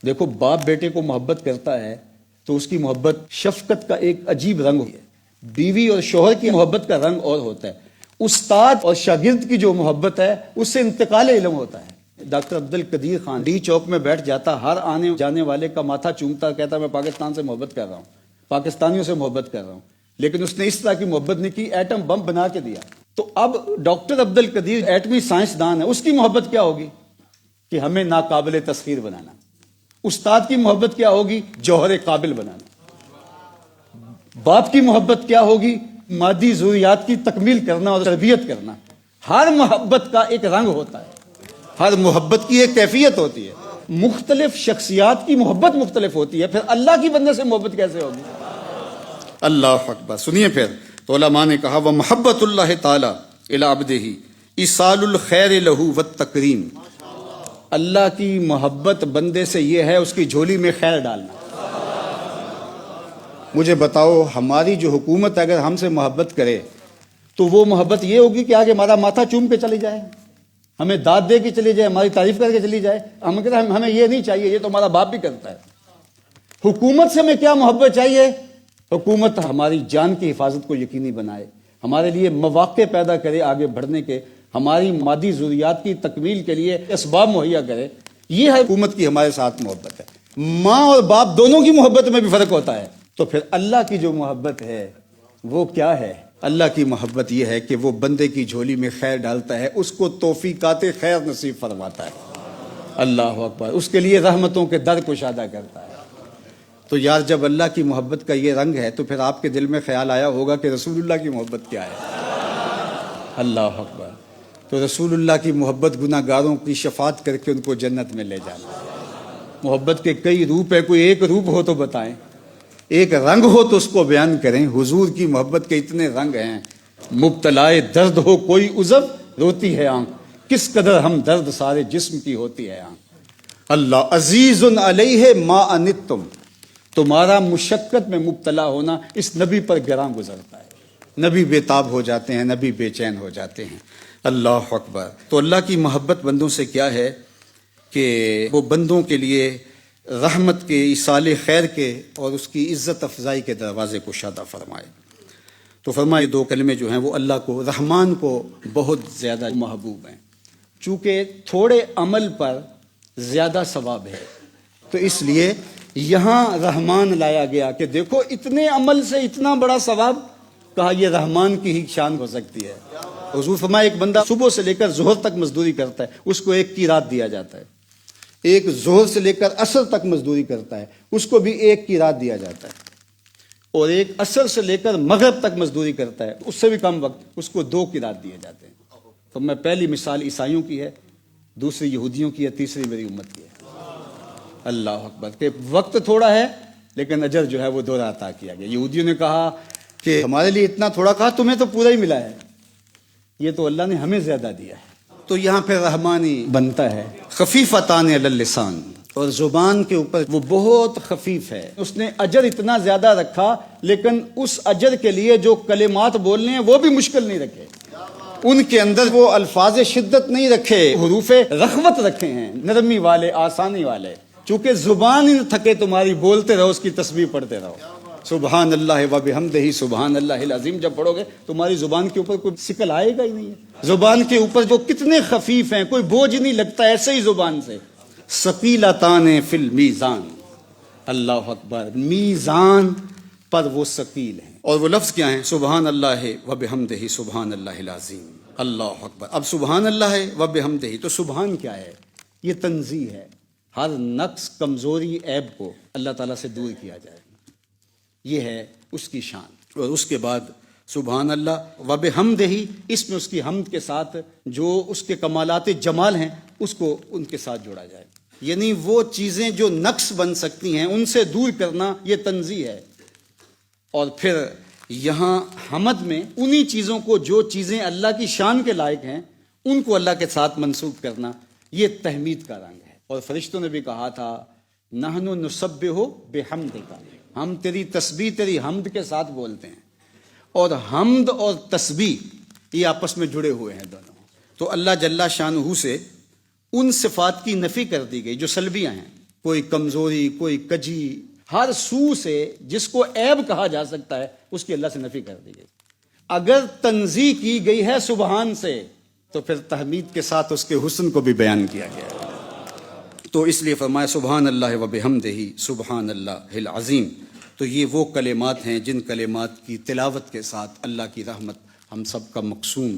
دیکھو باپ بیٹے کو محبت کرتا ہے تو اس کی محبت شفقت کا ایک عجیب رنگ ہے. بیوی اور شوہر کی محبت کا رنگ اور ہوتا ہے. استاد اور شاگرد کی جو محبت ہے اس سے انتقال علم ہوتا ہے. ڈاکٹر عبد القدیر خان ڈی چوک میں بیٹھ جاتا، ہر آنے جانے والے کا ماتھا چومتا، کہتا میں پاکستان سے محبت کر رہا ہوں، پاکستانیوں سے محبت کر رہا ہوں. لیکن اس نے اس طرح کی محبت نہیں کی، ایٹم بم بنا کے دیا. تو اب ڈاکٹر عبد القدیر ایٹمی سائنسدان ہے، اس کی محبت کیا ہوگی کہ ہمیں ناقابل تسخیر بنانا. استاد کی محبت کیا ہوگی؟ جوہر قابل بنانا. باپ کی محبت کیا ہوگی؟ مادی ضروریات کی تکمیل کرنا اور تربیت کرنا. ہر محبت کا ایک رنگ ہوتا ہے، ہر محبت کی ایک کیفیت ہوتی ہے. مختلف شخصیات کی محبت مختلف ہوتی ہے، پھر اللہ کی بندے سے محبت کیسے ہوگی؟ اللہ اکبر. سنیے پھر تو علماء نے کہا وہ محبت اللہ تعالی الی عبدہ ایصال الخیر لہ والتکریم. اللہ کی محبت بندے سے یہ ہے اس کی جھولی میں خیر ڈالنا. مجھے بتاؤ، ہماری جو حکومت اگر ہم سے محبت کرے تو وہ محبت یہ ہوگی کہ آگے ہمارا ماتھا چوم کے چلی جائے، ہمیں داد دے کے چلی جائے، ہماری تعریف کر کے چلی جائے. ہم کہتے ہیں ہمیں یہ نہیں چاہیے، یہ تو ہمارا باپ بھی کرتا ہے. حکومت سے ہمیں کیا محبت چاہیے؟ حکومت ہماری جان کی حفاظت کو یقینی بنائے، ہمارے لیے مواقع پیدا کرے آگے بڑھنے کے، ہماری مادی ضروریات کی تکمیل کے لیے اسباب مہیا کرے. یہ ہے حکومت کی ہمارے ساتھ محبت ہے. ماں اور باپ دونوں کی محبت میں بھی فرق ہوتا ہے. تو پھر اللہ کی جو محبت ہے وہ کیا ہے؟ اللہ کی محبت یہ ہے کہ وہ بندے کی جھولی میں خیر ڈالتا ہے، اس کو توفیقات خیر نصیب فرماتا ہے. اللہ اکبر. اس کے لیے رحمتوں کے در کشادہ کرتا ہے. تو یار جب اللہ کی محبت کا یہ رنگ ہے تو پھر آپ کے دل میں خیال آیا ہوگا کہ رسول اللہ کی محبت کیا ہے. اللہ اکبر. تو رسول اللہ کی محبت گناہ گاروں کی شفاعت کر کے ان کو جنت میں لے جانا. محبت کے کئی روپ ہے، کوئی ایک روپ ہو تو بتائیں، ایک رنگ ہو تو اس کو بیان کریں. حضور کی محبت کے اتنے رنگ ہیں. مبتلائے درد ہو کوئی عضو روتی ہے آنکھ، کس قدر ہم درد سارے جسم کی ہوتی ہے آنکھ. اللہ عزیز علیہ ما عنتم. تمہارا مشقت میں مبتلا ہونا اس نبی پر گراں گزرتا ہے. نبی بے تاب ہو جاتے ہیں، نبی بے چین ہو جاتے ہیں. اللہ اکبر. تو اللہ کی محبت بندوں سے کیا ہے کہ وہ بندوں کے لیے رحمت کے، ایصال خیر کے اور اس کی عزت افزائی کے دروازے کو شادہ فرمائے. تو فرمائے دو کلمے جو ہیں وہ اللہ کو، رحمان کو بہت زیادہ محبوب ہیں. چونکہ تھوڑے عمل پر زیادہ ثواب ہے تو اس لیے یہاں رحمان لایا گیا کہ دیکھو اتنے عمل سے اتنا بڑا ثواب. کہا یہ رحمان کی ہی شان ہو سکتی ہے. حضور فرمایا ایک بندہ صبح سے لے کر ظہر تک مزدوری کرتا ہے، اس کو ایک قیراط دیا جاتا ہے. ایک ظہر سے لے کر عصر تک مزدوری کرتا ہے، اس کو بھی ایک قیراط دیا جاتا ہے. اور ایک عصر سے لے کر مغرب تک مزدوری کرتا ہے، اس سے بھی کم وقت، اس کو 2 قیراط دیے جاتے ہیں. تو میں پہلی مثال عیسائیوں کی ہے، دوسری یہودیوں کی ہے، تیسری میری امت کی ہے. اللہ اکبر. کہ وقت تھوڑا ہے لیکن اجر جو ہے وہ 2 عطا کیا گیا. یہودیوں نے کہا کہ ہمارے لیے اتنا تھوڑا، کہا تمہیں تو پورا ہی ملا ہے، یہ تو اللہ نے ہمیں زیادہ دیا ہے. تو یہاں پہ رحمانی بنتا ہے. خفیفتان علی اللسان، اور زبان کے اوپر وہ بہت خفیف ہے. اس نے اجر اتنا زیادہ رکھا لیکن اس اجر کے لیے جو کلمات بولنے ہیں وہ بھی مشکل نہیں رکھے. ان کے اندر وہ الفاظ شدت نہیں رکھے، حروف رخوت رکھے ہیں، نرمی والے، آسانی والے. چونکہ زبان ہی تھکے تمہاری، بولتے رہو، اس کی تسبیح پڑھتے رہو. سبحان اللہ و بحمدہ سبحان اللہ العظیم جب پڑھو گے تمہاری زبان کے اوپر کوئی سکل آئے گا ہی نہیں ہے. زبان کے اوپر جو کتنے خفیف ہیں، کوئی بوجھ نہیں لگتا ایسے ہی زبان سے. ثقیلتان فی المیزان. اللہ اکبر. میزان پر وہ ثقیل ہیں. اور وہ لفظ کیا ہیں؟ سبحان اللہ و بحمدہ سبحان اللہ العظیم. اللہ اکبر. اب سبحان اللہ و بحمدہ، تو سبحان کیا ہے؟ یہ تنزیہ ہے. ہر نقص، کمزوری، عیب کو اللہ تعالیٰ سے دور کیا جائے، یہ ہے اس کی شان. اور اس کے بعد سبحان اللہ و بحمدہ، اس میں اس کی حمد کے ساتھ جو اس کے کمالات جمال ہیں اس کو ان کے ساتھ جوڑا جائے. یعنی وہ چیزیں جو نقص بن سکتی ہیں ان سے دور کرنا، یہ تنزیہ ہے. اور پھر یہاں حمد میں انہی چیزوں کو جو چیزیں اللہ کی شان کے لائق ہیں ان کو اللہ کے ساتھ منسوب کرنا، یہ تحمید کا رنگ ہے. اور فرشتوں نے بھی کہا تھا نحن نسبح بحمدک، ہم تیری تسبیح تیری حمد کے ساتھ بولتے ہیں. اور حمد اور تسبیح یہ آپس میں جڑے ہوئے ہیں دونوں. تو اللہ جل شانہ سے ان صفات کی نفی کر دی گئی جو سلبیاں ہیں. کوئی کمزوری، کوئی کجی، ہر سو سے جس کو عیب کہا جا سکتا ہے اس کی اللہ سے نفی کر دی گئی. اگر تنزیہ کی گئی ہے سبحان سے تو پھر تحمید کے ساتھ اس کے حسن کو بھی بیان کیا گیا ہے. تو اس لیے فرمایا سبحان اللہ و بحمدہ سبحان اللہ العظیم. تو یہ وہ کلمات ہیں جن کلمات کی تلاوت کے ساتھ اللہ کی رحمت ہم سب کا مقسوم